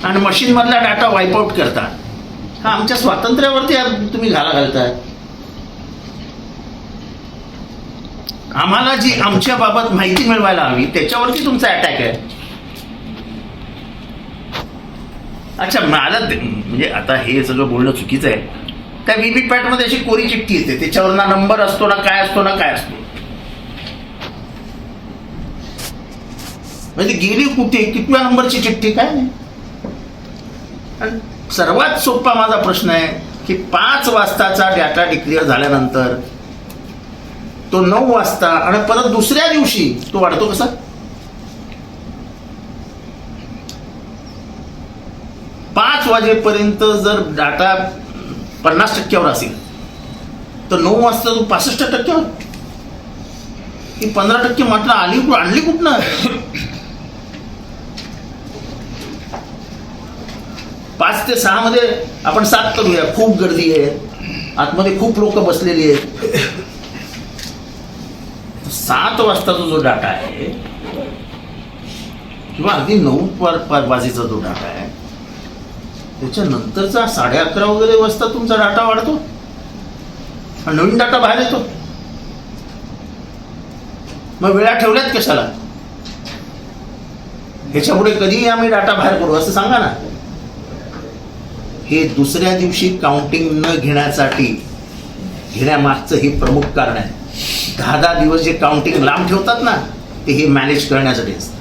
आणि मशीनमधला डाटा वाईपआउट करता. हा आमच्या स्वातंत्र्यावरती तुम्ही घाला घालताय. आम्हाला जी आमच्या बाबत माहिती मिळवायला हवी त्याच्यावरती तुमचा अटॅक आहे. अच्छा, मला म्हणजे आता हे सगळं बोलणं चुकीचं आहे. त्या व्हीव्हीपॅट मध्ये अशी कोरी चिठ्ठी येते, त्याच्यावर ना नंबर असतो ना काय असतो ना काय असतो. म्हणजे गेली कुठे, कितव्या नंबरची चिठ्ठी काय नाही. आणि सर्वात सोपा माझा प्रश्न आहे की 5 वाजताचा डाटा डिक्लेअर झाल्यानंतर तो 9 वाजता आणि परत दुसऱ्या दिवशी तो वाढतो कसा? पाच वाजेपर्यंत जर डाटा 50% असेल तर 9 वाजता तो 65%, ही 15% म्हटलं आणली कुठनं? 5 ते 6 मध्ये आपण 7 करूया. खूप गर्दी आहे, आतमध्ये खूप लोक बसलेली आहेत. 7 वाजताचा जो डाटा आहे किंवा अगदी 9 वाजेचा जो डाटा आहे त्याच्यानंतरचा 11:30 वगैरे वाजता तुमचा डाटा वाढतो आणि नवीन डाटा बाहेर येतो. मग वेळा ठेवल्यात कशाला? ह्याच्यापुढे कधीही आम्ही डाटा बाहेर करू असं सांगा ना. हे दुसऱ्या दिवशी काउंटिंग न घेण्यामागचं हे प्रमुख कारण आहे. 10 दिवस जे काउंटिंग लांब ठेवतात ना ते हे मॅनेज करण्यासाठी असतं.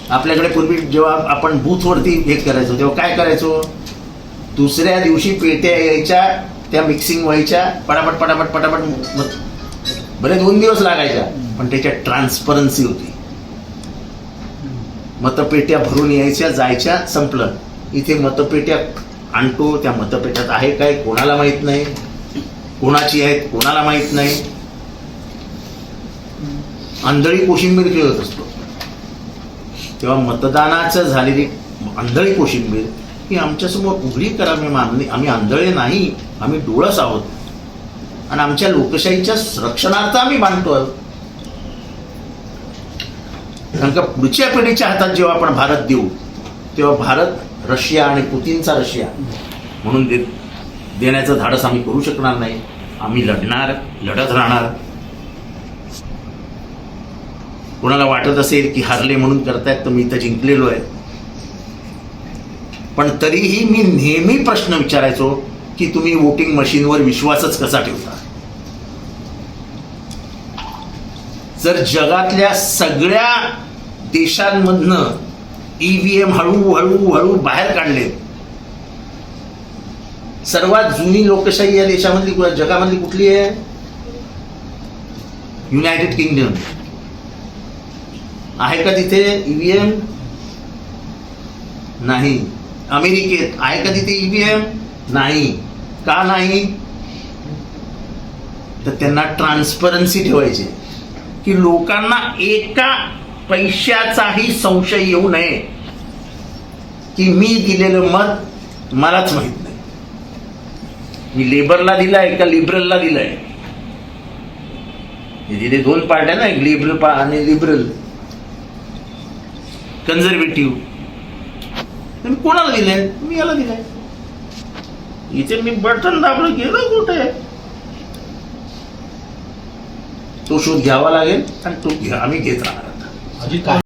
आपल्याकडे पूर्वी जेव्हा आपण बूथवरती हे करायचो तेव्हा काय करायचो, दुसऱ्या दिवशी पेट्या यायच्या, त्या मिक्सिंग व्हायच्या, पटापट बरे 2 दिवस लागायच्या, पण त्याच्यात ट्रान्सपरन्सी होती. मतपेट्या भरून यायच्या, जायच्या, संपलं. इथे मतपेट्या आणतो, त्या मतपेट्यात आहे काय कोणाला माहित नाही, कोणाची आहेत कोणाला माहित नाही. आंधळी कोशिंबीर खेळत असतो. तेव्हा मतदानाचं झालेली आंधळी कोशिंबीर ही आमच्यासमोर उघडी करावी. आम्ही आंधळे नाही, आम्ही डोळस आहोत आणि आमच्या लोकशाहीच्या रक्षणार्थ आम्ही बांधतो आहोत. कारण का पुढच्या पिढीच्या हातात जेव्हा आपण भारत देऊ तेव्हा भारत रशिया आणि पुतीनचा रशिया म्हणून देण्याचं धाडस आम्ही करू शकणार नाही. आम्ही लढत राहणार. कोणाला वाटत असेल की हारले म्हणून करतायत तर मी तर जिंकलेलो आहे. पण तरीही मी नेहमी प्रश्न विचारायचो की तुम्ही वोटिंग मशीनवर विश्वासच कसा ठेवता? जर जगातल्या सगळ्या देशांमधनं ईव्हीएम हळूहळू बाहेर काढले, सर्वात जुनी लोकशाही या देशामधली जगामधली कुठली आहे? United kingdom. आहे का तिथे ईव्हीएम? नाही. अमेरिकेत आहे का तिथे ईव्हीएम? नाही. का नाही? तर त्यांना ट्रान्सपरन्सी ठेवायची की लोकांना एका पैशाचाही संशय येऊ नये की मी दिलेलं मत मलाच माहित नाही, मी लेबरला दिलाय का लिबरलला दिलाय. तिथे 2 पार्ट्या ना, एक लिबरल आणि लिबरल, कन्झर्वेटिव्ह. मी कोणाला दिलंय? मी याला दिलंय. इथे मी बटन दाबलं, गेलं कुठे? तो शोध घ्यावा लागेल आणि तो आम्ही घेत राहणार.